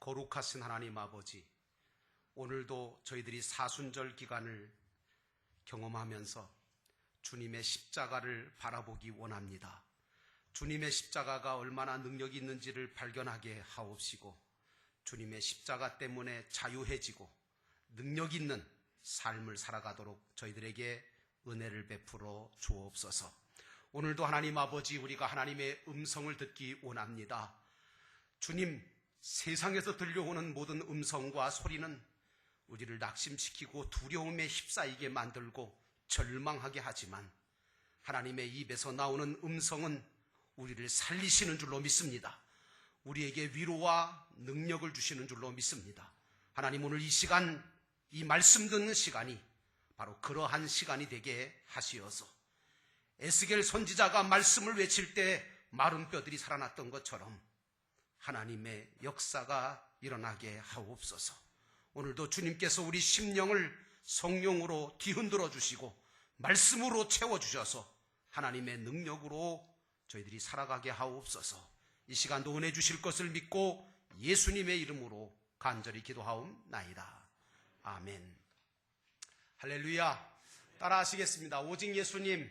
거룩하신 하나님 아버지, 오늘도 저희들이 사순절 기간을 경험하면서 주님의 십자가를 바라보기 원합니다. 주님의 십자가가 얼마나 능력이 있는지를 발견하게 하옵시고, 주님의 십자가 때문에 자유해지고 능력 있는 삶을 살아가도록 저희들에게 은혜를 베풀어 주옵소서. 오늘도 하나님 아버지, 우리가 하나님의 음성을 듣기 원합니다. 주님, 세상에서 들려오는 모든 음성과 소리는 우리를 낙심시키고 두려움에 휩싸이게 만들고 절망하게 하지만, 하나님의 입에서 나오는 음성은 우리를 살리시는 줄로 믿습니다. 우리에게 위로와 능력을 주시는 줄로 믿습니다. 하나님, 오늘 이 시간, 이 말씀 듣는 시간이 바로 그러한 시간이 되게 하시어서, 에스겔 선지자가 말씀을 외칠 때 마른 뼈들이 살아났던 것처럼 하나님의 역사가 일어나게 하옵소서. 오늘도 주님께서 우리 심령을 성령으로 뒤흔들어 주시고 말씀으로 채워주셔서 하나님의 능력으로 저희들이 살아가게 하옵소서. 이 시간도 은혜 주실 것을 믿고 예수님의 이름으로 간절히 기도하옵나이다. 아멘. 할렐루야. 따라 하시겠습니다. 오직 예수님,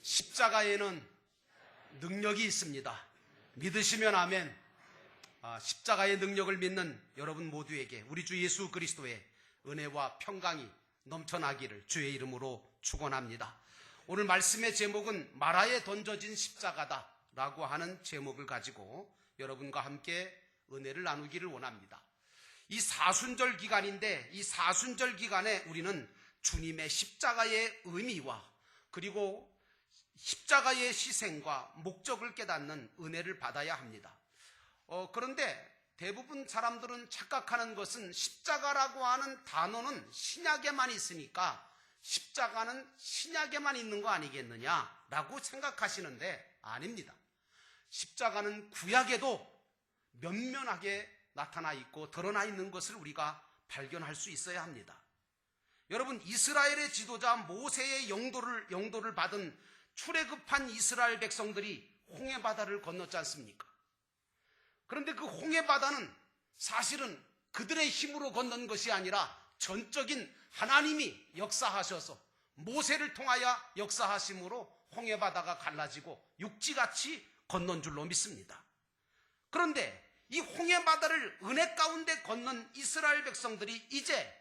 십자가에는 능력이 있습니다. 믿으시면 아멘. 십자가의 능력을 믿는 여러분 모두에게 우리 주 예수 그리스도의 은혜와 평강이 넘쳐나기를 주의 이름으로 축원합니다. 오늘 말씀의 제목은 마라에 던져진 십자가다 라고 하는 제목을 가지고 여러분과 함께 은혜를 나누기를 원합니다. 이 사순절 기간인데, 이 사순절 기간에 우리는 주님의 십자가의 의미와 그리고 십자가의 희생과 목적을 깨닫는 은혜를 받아야 합니다. 그런데 대부분 사람들은 착각하는 것은 십자가라고 하는 단어는 신약에만 있으니까 십자가는 신약에만 있는 거 아니겠느냐라고 생각하시는데 아닙니다. 십자가는 구약에도 면면하게 나타나 있고 드러나 있는 것을 우리가 발견할 수 있어야 합니다. 여러분, 이스라엘의 지도자 모세의 영도를 받은 출애굽한 이스라엘 백성들이 홍해바다를 건넜지 않습니까? 그런데 그 홍해바다는 사실은 그들의 힘으로 건넌 것이 아니라 전적인 하나님이 역사하셔서 모세를 통하여 역사하심으로 홍해바다가 갈라지고 육지같이 건넌 줄로 믿습니다. 그런데 이 홍해바다를 은혜 가운데 건넌 이스라엘 백성들이 이제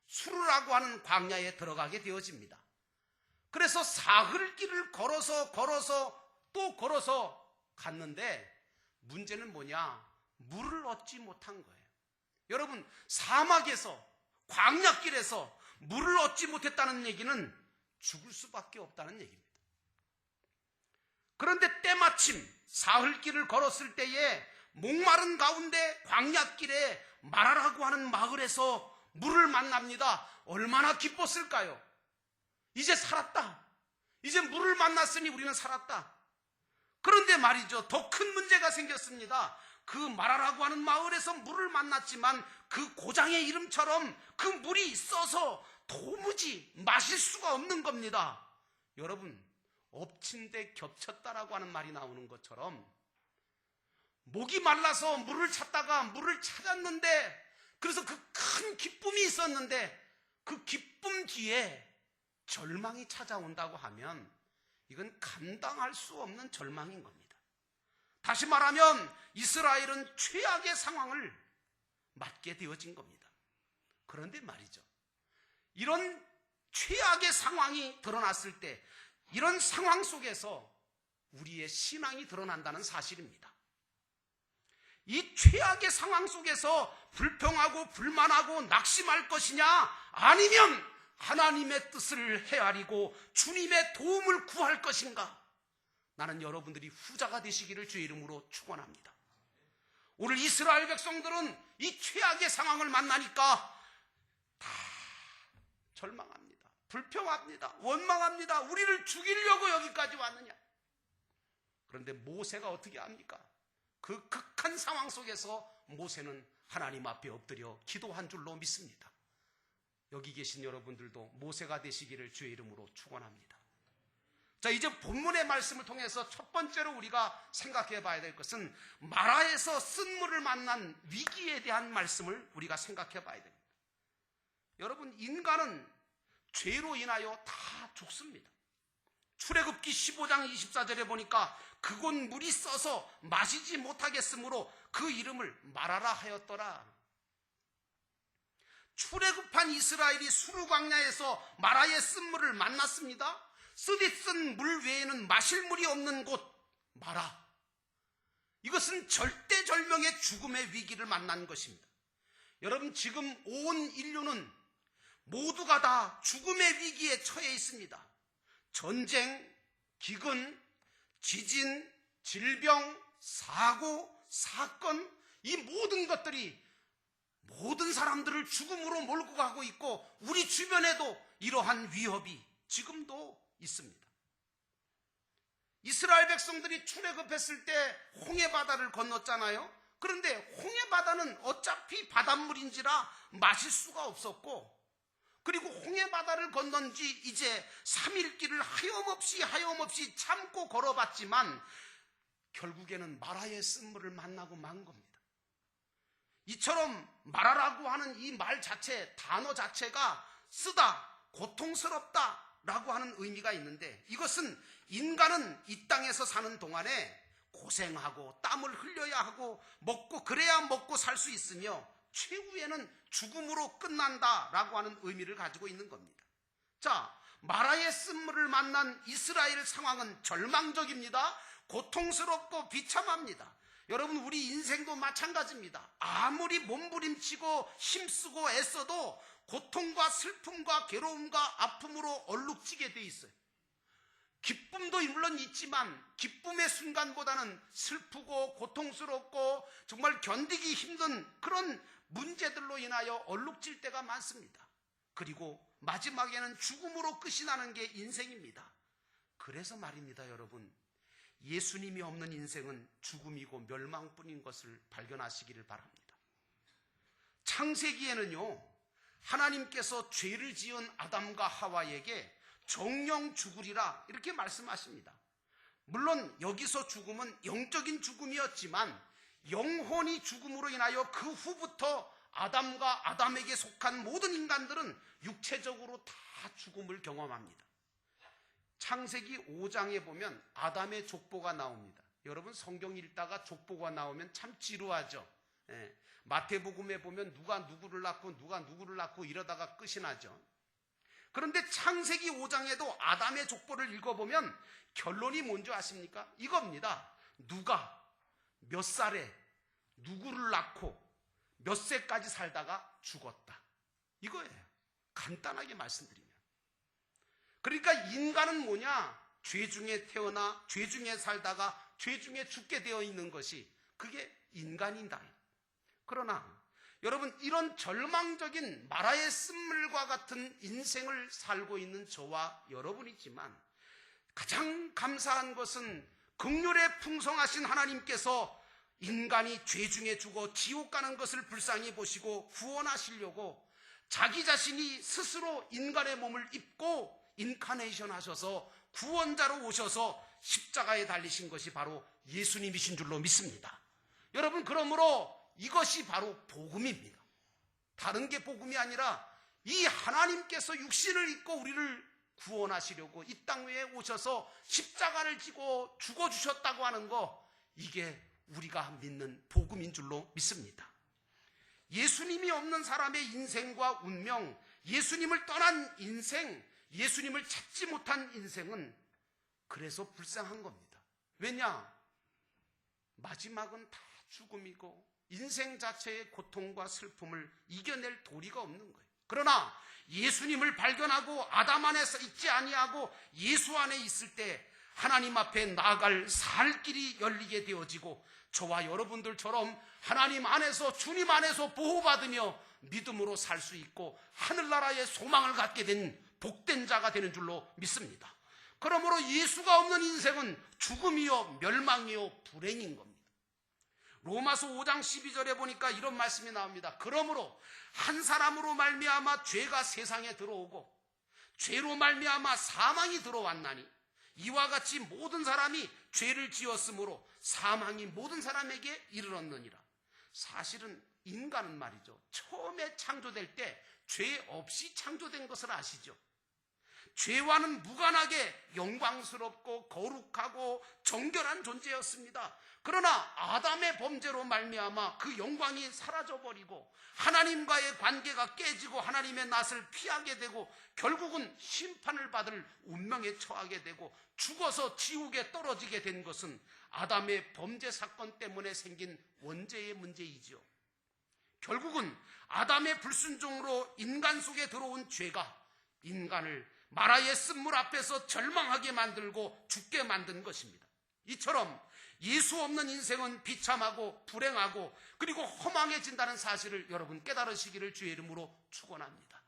수르라고 하는 광야에 들어가게 되어집니다. 그래서 사흘길을 걸어서 또 걸어서 갔는데 문제는 뭐냐? 물을 얻지 못한 거예요. 여러분, 사막에서, 광야길에서 물을 얻지 못했다는 얘기는 죽을 수밖에 없다는 얘기입니다. 그런데 때마침 사흘길을 걸었을 때에 목마른 가운데 광야길에 마라라고 하는 마을에서 물을 만납니다. 얼마나 기뻤을까요? 이제 살았다. 이제 물을 만났으니 우리는 살았다. 그런데 말이죠, 더 큰 문제가 생겼습니다. 그 마라라고 하는 마을에서 물을 만났지만 그 고장의 이름처럼 그 물이 써서 도무지 마실 수가 없는 겁니다. 여러분, 엎친 데 겹쳤다라고 하는 말이 나오는 것처럼 목이 말라서 물을 찾다가 물을 찾았는데, 그래서 그 큰 기쁨이 있었는데 그 기쁨 뒤에 절망이 찾아온다고 하면 이건 감당할 수 없는 절망인 겁니다. 다시 말하면 이스라엘은 최악의 상황을 맞게 되어진 겁니다. 그런데 말이죠, 이런 최악의 상황이 드러났을 때, 이런 상황 속에서 우리의 신앙이 드러난다는 사실입니다. 이 최악의 상황 속에서 불평하고 불만하고 낙심할 것이냐, 아니면 하나님의 뜻을 헤아리고 주님의 도움을 구할 것인가? 나는 여러분들이 후자가 되시기를 주의 이름으로 축원합니다. 오늘 이스라엘 백성들은 이 최악의 상황을 만나니까 다 절망합니다. 불평합니다. 원망합니다. 우리를 죽이려고 여기까지 왔느냐? 그런데 모세가 어떻게 합니까? 그 극한 상황 속에서 모세는 하나님 앞에 엎드려 기도한 줄로 믿습니다. 여기 계신 여러분들도 모세가 되시기를 주의 이름으로 축원합니다. 자, 이제 본문의 말씀을 통해서 첫 번째로 우리가 생각해 봐야 될 것은 마라에서 쓴물을 만난 위기에 대한 말씀을 우리가 생각해 봐야 됩니다. 여러분, 인간은 죄로 인하여 다 죽습니다. 출애굽기 15장 24절에 보니까 그곳 물이 써서 마시지 못하겠으므로 그 이름을 마라라 하였더라. 출애굽한 이스라엘이 수르 광야에서 마라의 쓴물을 만났습니다. 쓰디쓴 물 외에는 마실 물이 없는 곳 마라. 이것은 절대절명의 죽음의 위기를 만난 것입니다. 여러분, 지금 온 인류는 모두가 다 죽음의 위기에 처해 있습니다. 전쟁, 기근, 지진, 질병, 사고, 사건, 이 모든 것들이 모든 사람들을 죽음으로 몰고 가고 있고 우리 주변에도 이러한 위협이 지금도 있습니다. 이스라엘 백성들이 출애굽했을 때 홍해바다를 건넜잖아요. 그런데 홍해바다는 어차피 바닷물인지라 마실 수가 없었고, 그리고 홍해바다를 건넌 지 이제 3일 길을 하염없이 참고 걸어봤지만 결국에는 마라의 쓴물을 만나고 만 겁니다. 이처럼 마라라고 하는 이 말 자체, 단어 자체가 쓰다, 고통스럽다 라고 하는 의미가 있는데, 이것은 인간은 이 땅에서 사는 동안에 고생하고 땀을 흘려야 하고 그래야 먹고 살 수 있으며 최후에는 죽음으로 끝난다라고 하는 의미를 가지고 있는 겁니다. 자, 마라의 쓴물을 만난 이스라엘 상황은 절망적입니다. 고통스럽고 비참합니다. 여러분, 우리 인생도 마찬가지입니다. 아무리 몸부림치고 힘쓰고 애써도 고통과 슬픔과 괴로움과 아픔으로 얼룩지게 돼 있어요. 기쁨도 물론 있지만 기쁨의 순간보다는 슬프고 고통스럽고 정말 견디기 힘든 그런 문제들로 인하여 얼룩질 때가 많습니다. 그리고 마지막에는 죽음으로 끝이 나는 게 인생입니다. 그래서 말입니다, 여러분. 예수님이 없는 인생은 죽음이고 멸망뿐인 것을 발견하시기를 바랍니다. 창세기에는요, 하나님께서 죄를 지은 아담과 하와에게 정령 죽으리라 이렇게 말씀하십니다. 물론 여기서 죽음은 영적인 죽음이었지만 영혼이 죽음으로 인하여 그 후부터 아담과 아담에게 속한 모든 인간들은 육체적으로 다 죽음을 경험합니다. 창세기 5장에 보면 아담의 족보가 나옵니다. 여러분, 성경 읽다가 족보가 나오면 참 지루하죠. 마태복음에 보면 누가 누구를 낳고 이러다가 끝이 나죠. 그런데 창세기 5장에도 아담의 족보를 읽어보면 결론이 뭔지 아십니까? 이겁니다. 누가 몇 살에 누구를 낳고 몇 세까지 살다가 죽었다. 이거예요. 간단하게 말씀드리면. 그러니까 인간은 뭐냐? 죄 중에 태어나 죄 중에 살다가 죄 중에 죽게 되어 있는 것이 그게 인간이다. 그러나 여러분, 이런 절망적인 마라의 쓴물과 같은 인생을 살고 있는 저와 여러분이지만 가장 감사한 것은 긍휼에 풍성하신 하나님께서 인간이 죄 중에 죽어 지옥 가는 것을 불쌍히 보시고 구원하시려고 자기 자신이 스스로 인간의 몸을 입고 인카네이션 하셔서 구원자로 오셔서 십자가에 달리신 것이 바로 예수님이신 줄로 믿습니다. 여러분, 그러므로 이것이 바로 복음입니다. 다른 게 복음이 아니라 이 하나님께서 육신을 입고 우리를 구원하시려고 이 땅 위에 오셔서 십자가를 지고 죽어주셨다고 하는 거, 이게 우리가 믿는 복음인 줄로 믿습니다. 예수님이 없는 사람의 인생과 운명, 예수님을 떠난 인생, 예수님을 찾지 못한 인생은 그래서 불쌍한 겁니다. 왜냐? 마지막은 다 죽음이고 인생 자체의 고통과 슬픔을 이겨낼 도리가 없는 거예요. 그러나 예수님을 발견하고 아담 안에서 있지 아니하고 예수 안에 있을 때 하나님 앞에 나아갈 살 길이 열리게 되어지고 저와 여러분들처럼 하나님 안에서, 주님 안에서 보호받으며 믿음으로 살 수 있고 하늘나라의 소망을 갖게 된 복된 자가 되는 줄로 믿습니다. 그러므로 예수가 없는 인생은 죽음이요 멸망이요 불행인 겁니다. 로마서 5장 12절에 보니까 이런 말씀이 나옵니다. 그러므로 한 사람으로 말미암아 죄가 세상에 들어오고 죄로 말미암아 사망이 들어왔나니 이와 같이 모든 사람이 죄를 지었으므로 사망이 모든 사람에게 이르렀느니라. 사실은 인간은 말이죠, 처음에 창조될 때 죄 없이 창조된 것을 아시죠? 죄와는 무관하게 영광스럽고 거룩하고 정결한 존재였습니다. 그러나 아담의 범죄로 말미암아 그 영광이 사라져버리고 하나님과의 관계가 깨지고 하나님의 낯을 피하게 되고 결국은 심판을 받을 운명에 처하게 되고 죽어서 지옥에 떨어지게 된 것은 아담의 범죄 사건 때문에 생긴 원죄의 문제이죠. 결국은 아담의 불순종으로 인간 속에 들어온 죄가 인간을 마라의 쓴물 앞에서 절망하게 만들고 죽게 만든 것입니다. 이처럼 예수 없는 인생은 비참하고 불행하고 그리고 허망해진다는 사실을 여러분 깨달으시기를 주의 이름으로 축원합니다.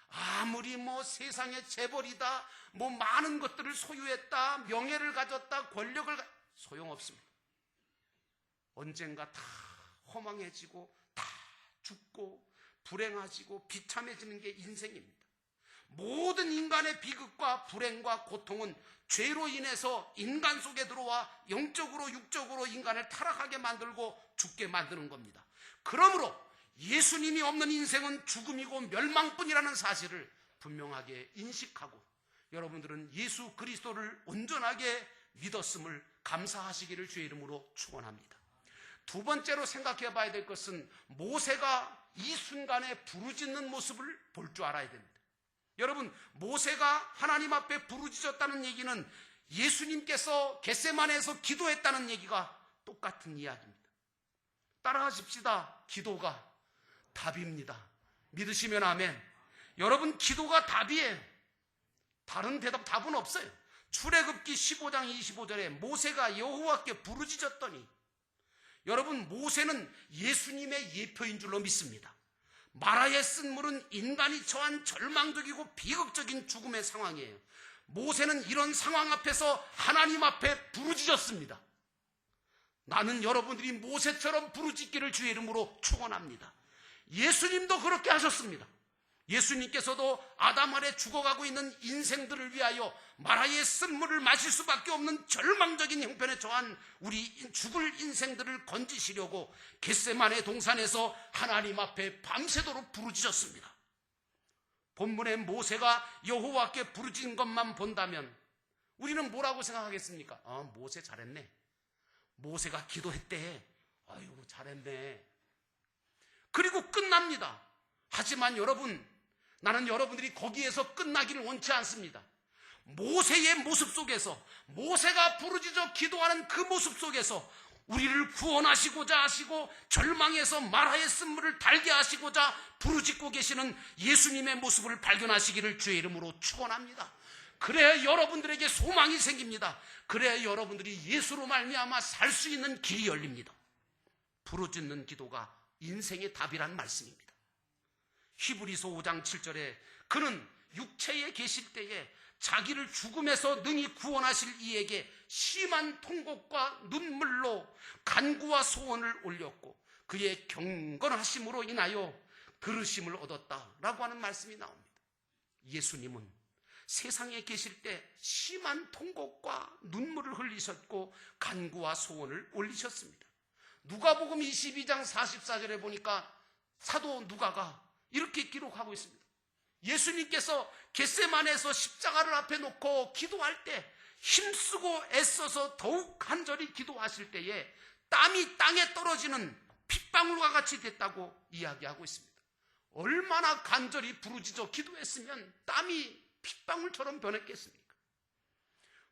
아무리 세상의 재벌이다, 많은 것들을 소유했다, 명예를 가졌다, 권력을 소용없습니다. 언젠가 다 허망해지고 다 죽고 불행해지고 비참해지는 게 인생입니다. 모든 인간의 비극과 불행과 고통은 죄로 인해서 인간 속에 들어와 영적으로 육적으로 인간을 타락하게 만들고 죽게 만드는 겁니다. 그러므로 예수님이 없는 인생은 죽음이고 멸망뿐이라는 사실을 분명하게 인식하고 여러분들은 예수 그리스도를 온전하게 믿었음을 감사하시기를 주의 이름으로 축원합니다. 두 번째로 생각해 봐야 될 것은 모세가 이 순간에 부르짖는 모습을 볼 줄 알아야 됩니다. 여러분, 모세가 하나님 앞에 부르짖었다는 얘기는 예수님께서 겟세마네에서 기도했다는 얘기가 똑같은 이야기입니다. 따라하십시다. 기도가 답입니다. 믿으시면 아멘. 여러분, 기도가 답이에요. 다른 답은 없어요. 출애굽기 15장 25절에 모세가 여호와께 부르짖었더니, 여러분, 모세는 예수님의 예표인 줄로 믿습니다. 마라의 쓴물은 인간이 처한 절망적이고 비극적인 죽음의 상황이에요. 모세는 이런 상황 앞에서 하나님 앞에 부르짖었습니다. 나는 여러분들이 모세처럼 부르짖기를 주의 이름으로 축원합니다. 예수님도 그렇게 하셨습니다. 예수님께서도 아담 아래 죽어가고 있는 인생들을 위하여 마라의 쓴물을 마실 수밖에 없는 절망적인 형편에 처한 우리 죽을 인생들을 건지시려고 겟세마네 동산에서 하나님 앞에 밤새도록 부르짖었습니다. 본문에 모세가 여호와께 부르짖은 것만 본다면 우리는 뭐라고 생각하겠습니까? 모세 잘했네. 모세가 기도했대. 아유, 잘했네. 그리고 끝납니다. 하지만 여러분, 나는 여러분들이 거기에서 끝나기를 원치 않습니다. 모세의 모습 속에서, 모세가 부르짖어 기도하는 그 모습 속에서 우리를 구원하시고자 하시고 절망에서 마라의 쓴물을 달게 하시고자 부르짖고 계시는 예수님의 모습을 발견하시기를 주의 이름으로 축원합니다. 그래야 여러분들에게 소망이 생깁니다. 그래야 여러분들이 예수로 말미암아 살 수 있는 길이 열립니다. 부르짖는 기도가 인생의 답이란 말씀입니다. 히브리서 5장 7절에 그는 육체에 계실 때에 자기를 죽음에서 능히 구원하실 이에게 심한 통곡과 눈물로 간구와 소원을 올렸고 그의 경건하심으로 인하여 들으심을 얻었다라고 하는 말씀이 나옵니다. 예수님은 세상에 계실 때 심한 통곡과 눈물을 흘리셨고 간구와 소원을 올리셨습니다. 누가복음 22장 44절에 보니까 사도 누가가 이렇게 기록하고 있습니다. 예수님께서 겟세마네에서 십자가를 앞에 놓고 기도할 때 힘쓰고 애써서 더욱 간절히 기도하실 때에 땀이 땅에 떨어지는 핏방울과 같이 됐다고 이야기하고 있습니다. 얼마나 간절히 부르짖어 기도했으면 땀이 핏방울처럼 변했겠습니까?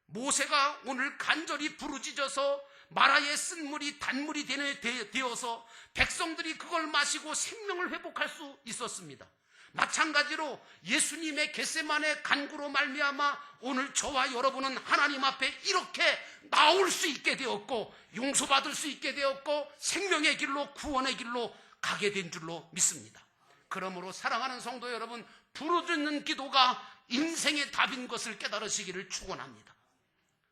모세가 오늘 간절히 부르짖어서 마라의 쓴물이 단물이 되어서 백성들이 그걸 마시고 생명을 회복할 수 있었습니다. 마찬가지로 예수님의 겟세마네 간구로 말미암아 오늘 저와 여러분은 하나님 앞에 이렇게 나올 수 있게 되었고 용서받을 수 있게 되었고 생명의 길로 구원의 길로 가게 된 줄로 믿습니다. 그러므로 사랑하는 성도 여러분, 부르짖는 기도가 인생의 답인 것을 깨달으시기를 축원합니다.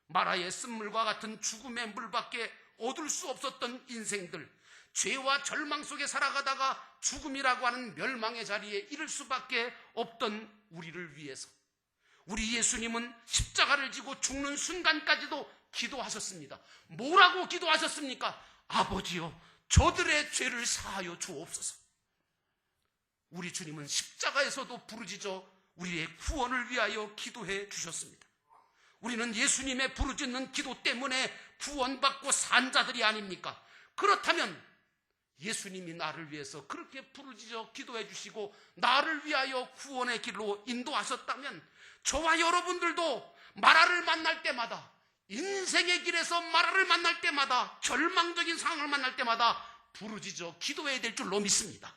마라의 쓴물과 같은 죽음의 물밖에 얻을 수 없었던 인생들, 죄와 절망 속에 살아가다가 죽음이라고 하는 멸망의 자리에 이를 수밖에 없던 우리를 위해서 우리 예수님은 십자가를 지고 죽는 순간까지도 기도하셨습니다. 뭐라고 기도하셨습니까? 아버지여, 저들의 죄를 사하여 주옵소서. 우리 주님은 십자가에서도 부르짖어 우리의 구원을 위하여 기도해 주셨습니다. 우리는 예수님의 부르짖는 기도 때문에 구원받고 산 자들이 아닙니까? 그렇다면 예수님이 나를 위해서 그렇게 부르짖어 기도해 주시고 나를 위하여 구원의 길로 인도하셨다면 저와 여러분들도 마라를 만날 때마다, 인생의 길에서 마라를 만날 때마다, 절망적인 상황을 만날 때마다 부르짖어 기도해야 될 줄로 믿습니다.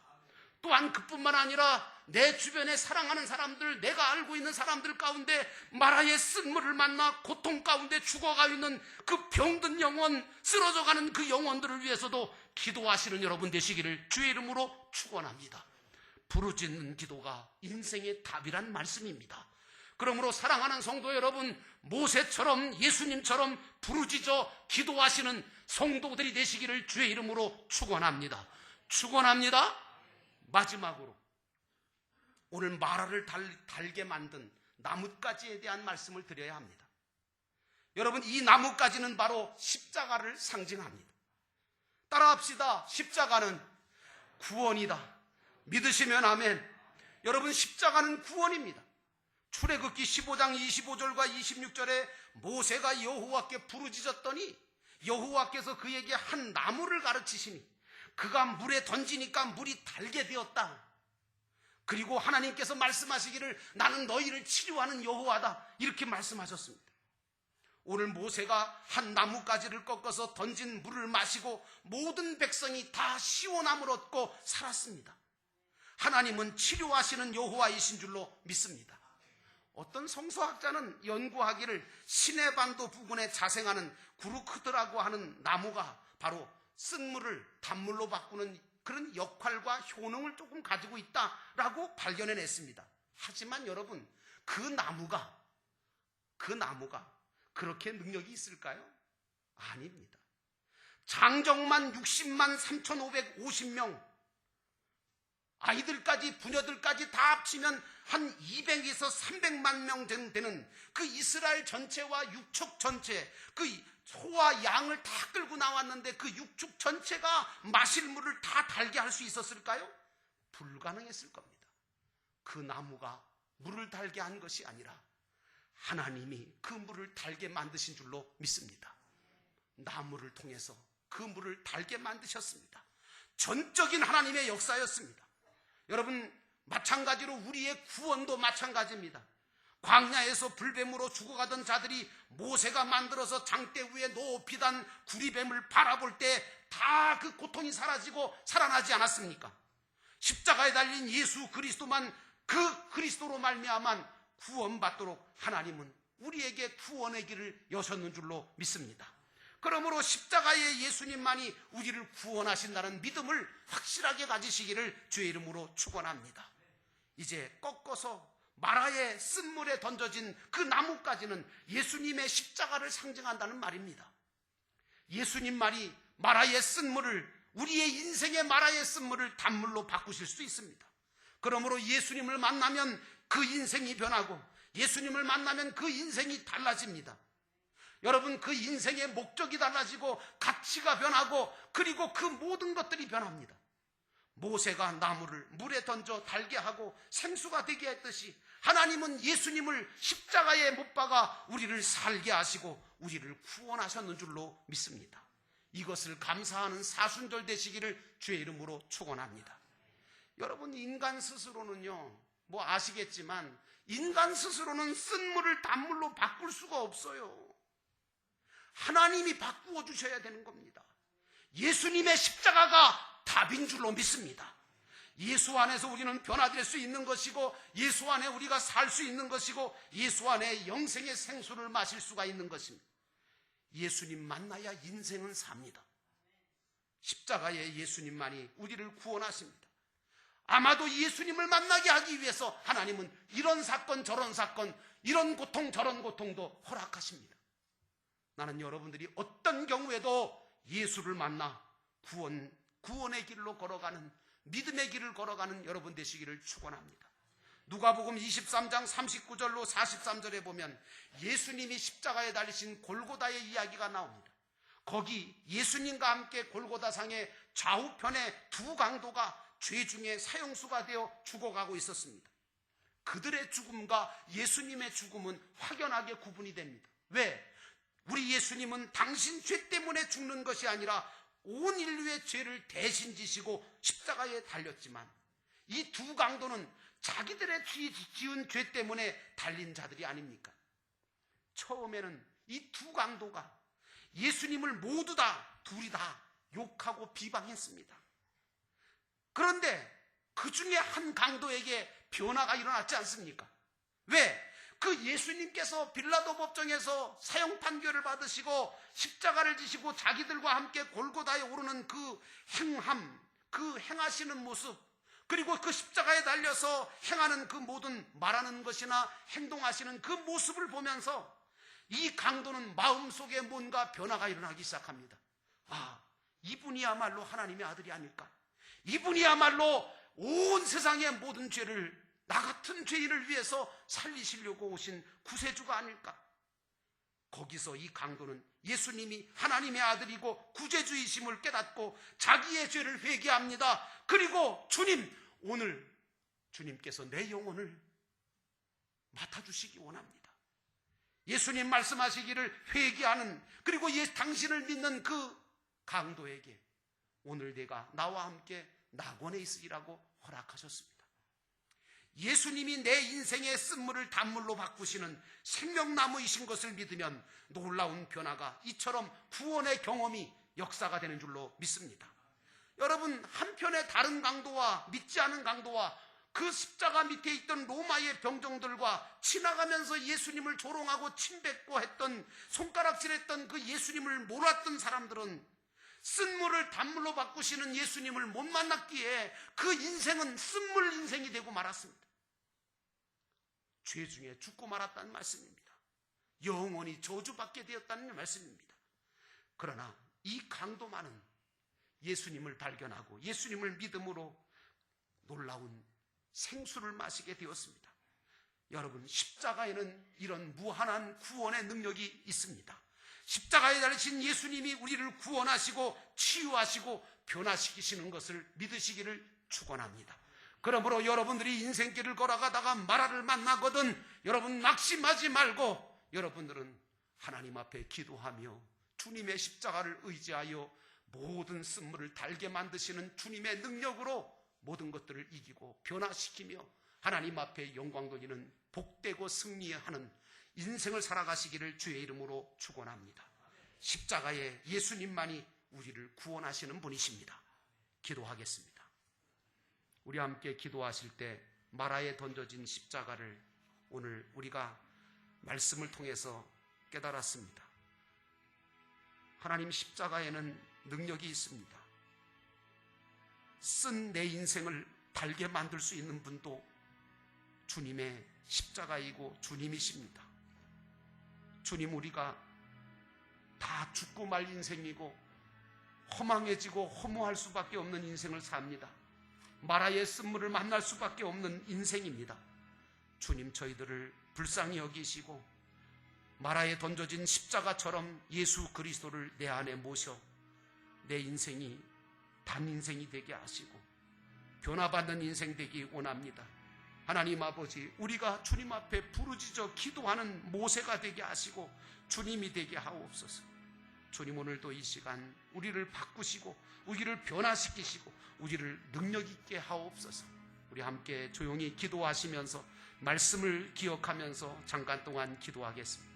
또한 그뿐만 아니라 내 주변에 사랑하는 사람들, 내가 알고 있는 사람들 가운데 마라의 쓴물을 만나 고통 가운데 죽어가 있는 그 병든 영혼, 쓰러져가는 그 영혼들을 위해서도 기도하시는 여러분 되시기를 주의 이름으로 축원합니다. 부르짖는 기도가 인생의 답이란 말씀입니다. 그러므로 사랑하는 성도 여러분, 모세처럼 예수님처럼 부르짖어 기도하시는 성도들이 되시기를 주의 이름으로 축원합니다. 축원합니다. 마지막으로 오늘 마라를 달게 만든 나뭇가지에 대한 말씀을 드려야 합니다. 여러분, 이 나뭇가지는 바로 십자가를 상징합니다. 따라합시다. 십자가는 구원이다. 믿으시면 아멘. 여러분, 십자가는 구원입니다. 출애굽기 15장 25절과 26절에 모세가 여호와께 부르짖었더니 여호와께서 그에게 한 나무를 가르치시니 그가 물에 던지니까 물이 달게 되었다. 그리고 하나님께서 말씀하시기를 나는 너희를 치료하는 여호와다, 이렇게 말씀하셨습니다. 오늘 모세가 한 나뭇가지를 꺾어서 던진 물을 마시고 모든 백성이 다 시원함을 얻고 살았습니다. 하나님은 치료하시는 여호와이신 줄로 믿습니다. 어떤 성서학자는 연구하기를 시내반도 부근에 자생하는 구르크드라고 하는 나무가 바로 쓴물을 단물로 바꾸는 그런 역할과 효능을 조금 가지고 있다라고 발견해냈습니다. 하지만 여러분, 그 나무가 그렇게 능력이 있을까요? 아닙니다. 장정만 60만 3,550명, 아이들까지 부녀들까지 다 합치면 한 200에서 300만 명 되는 그 이스라엘 전체와 육축 전체, 그 소와 양을 다 끌고 나왔는데 그 육축 전체가 마실 물을 다 달게 할 수 있었을까요? 불가능했을 겁니다. 그 나무가 물을 달게 한 것이 아니라 하나님이 그 물을 달게 만드신 줄로 믿습니다. 나무를 통해서 그 물을 달게 만드셨습니다. 전적인 하나님의 역사였습니다. 여러분, 마찬가지로 우리의 구원도 마찬가지입니다. 광야에서 불뱀으로 죽어가던 자들이 모세가 만들어서 장대 위에 높이 단 구리뱀을 바라볼 때 다 그 고통이 사라지고 살아나지 않았습니까? 십자가에 달린 예수 그리스도만, 그 그리스도로 말미암아 구원받도록 하나님은 우리에게 구원의 길을 여셨는 줄로 믿습니다. 그러므로 십자가의 예수님만이 우리를 구원하신다는 믿음을 확실하게 가지시기를 주의 이름으로 축원합니다. 이제 꺾어서 마라의 쓴물에 던져진 그 나뭇가지는 예수님의 십자가를 상징한다는 말입니다. 예수님 말이 마라의 쓴물을, 우리의 인생의 마라의 쓴물을 단물로 바꾸실 수 있습니다. 그러므로 예수님을 만나면 그 인생이 변하고 예수님을 만나면 그 인생이 달라집니다. 여러분, 그 인생의 목적이 달라지고 가치가 변하고 그리고 그 모든 것들이 변합니다. 모세가 나무를 물에 던져 달게 하고 생수가 되게 했듯이 하나님은 예수님을 십자가에 못 박아 우리를 살게 하시고 우리를 구원하셨는 줄로 믿습니다. 이것을 감사하는 사순절 되시기를 주의 이름으로 축원합니다. 여러분, 인간 스스로는요, 뭐 아시겠지만 인간 스스로는 쓴물을 단물로 바꿀 수가 없어요. 하나님이 바꾸어 주셔야 되는 겁니다. 예수님의 십자가가 답인 줄로 믿습니다. 예수 안에서 우리는 변화될 수 있는 것이고 예수 안에 우리가 살 수 있는 것이고 예수 안에 영생의 생수를 마실 수가 있는 것입니다. 예수님 만나야 인생은 삽니다. 십자가의 예수님만이 우리를 구원하십니다. 아마도 예수님을 만나게 하기 위해서 하나님은 이런 사건 저런 사건, 이런 고통 저런 고통도 허락하십니다. 나는 여러분들이 어떤 경우에도 예수를 만나 구원의 길로 걸어가는, 믿음의 길을 걸어가는 여러분 되시기를 축원합니다. 누가복음 23장 39절로 43절에 보면 예수님이 십자가에 달리신 골고다의 이야기가 나옵니다. 거기 예수님과 함께 골고다상의 좌우편에 두 강도가 죄중에 사형수가 되어 죽어가고 있었습니다. 그들의 죽음과 예수님의 죽음은 확연하게 구분이 됩니다. 왜? 우리 예수님은 당신 죄 때문에 죽는 것이 아니라 온 인류의 죄를 대신 지시고 십자가에 달렸지만, 이 두 강도는 자기들의 지은 죄 때문에 달린 자들이 아닙니까? 처음에는 이 두 강도가 예수님을 모두 둘이 다 욕하고 비방했습니다. 그런데 그 중에 한 강도에게 변화가 일어났지 않습니까? 왜? 그 예수님께서 빌라도 법정에서 사형 판결을 받으시고 십자가를 지시고 자기들과 함께 골고다에 오르는 그 행함, 그 행하시는 모습, 그리고 그 십자가에 달려서 행하는 그 모든 말하는 것이나 행동하시는 그 모습을 보면서 이 강도는 마음속에 뭔가 변화가 일어나기 시작합니다. 아, 이분이야말로 하나님의 아들이 아닐까? 이분이야말로 온 세상의 모든 죄를, 나 같은 죄인을 위해서 살리시려고 오신 구세주가 아닐까? 거기서 이 강도는 예수님이 하나님의 아들이고 구제주이심을 깨닫고 자기의 죄를 회개합니다. 그리고 주님, 오늘 주님께서 내 영혼을 맡아주시기 원합니다. 예수님 말씀하시기를 회개하는, 그리고 당신을 믿는 그 강도에게 오늘 내가 나와 함께 낙원에 있으리라고 허락하셨습니다. 예수님이 내 인생의 쓴물을 단물로 바꾸시는 생명나무이신 것을 믿으면 놀라운 변화가, 이처럼 구원의 경험이 역사가 되는 줄로 믿습니다. 여러분, 한편의 다른 강도와 믿지 않은 강도와 그 십자가 밑에 있던 로마의 병정들과 지나가면서 예수님을 조롱하고 침뱉고 했던, 손가락질했던 그 예수님을 몰았던 사람들은 쓴물을 단물로 바꾸시는 예수님을 못 만났기에 그 인생은 쓴물 인생이 되고 말았습니다. 죄 중에 죽고 말았다는 말씀입니다. 영원히 저주받게 되었다는 말씀입니다. 그러나 이 강도만은 예수님을 발견하고 예수님을 믿음으로 놀라운 생수를 마시게 되었습니다. 여러분, 십자가에는 이런 무한한 구원의 능력이 있습니다. 십자가에 달리신 예수님이 우리를 구원하시고 치유하시고 변화시키시는 것을 믿으시기를 축원합니다. 그러므로 여러분들이 인생길을 걸어가다가 마라를 만나거든 여러분 낙심하지 말고, 여러분들은 하나님 앞에 기도하며 주님의 십자가를 의지하여 모든 쓴물을 달게 만드시는 주님의 능력으로 모든 것들을 이기고 변화시키며 하나님 앞에 영광 돌리는 복되고 승리하는 인생을 살아가시기를 주의 이름으로 축원합니다. 십자가의 예수님만이 우리를 구원하시는 분이십니다. 기도하겠습니다. 우리 함께 기도하실 때 마라에 던져진 십자가를 오늘 우리가 말씀을 통해서 깨달았습니다. 하나님, 십자가에는 능력이 있습니다. 쓴 내 인생을 달게 만들 수 있는 분도 주님의 십자가이고 주님이십니다. 주님, 우리가 다 죽고 말 인생이고 허망해지고 허무할 수밖에 없는 인생을 삽니다. 마라의 쓴물을 만날 수밖에 없는 인생입니다. 주님, 저희들을 불쌍히 여기시고 마라에 던져진 십자가처럼 예수 그리스도를 내 안에 모셔 내 인생이 단 인생이 되게 하시고 변화받는 인생 되기 원합니다. 하나님 아버지, 우리가 주님 앞에 부르짖어 기도하는 모세가 되게 하시고 주님이 되게 하옵소서. 주님, 오늘도 이 시간 우리를 바꾸시고 우리를 변화시키시고 우리를 능력 있게 하옵소서. 우리 함께 조용히 기도하시면서 말씀을 기억하면서 잠깐 동안 기도하겠습니다.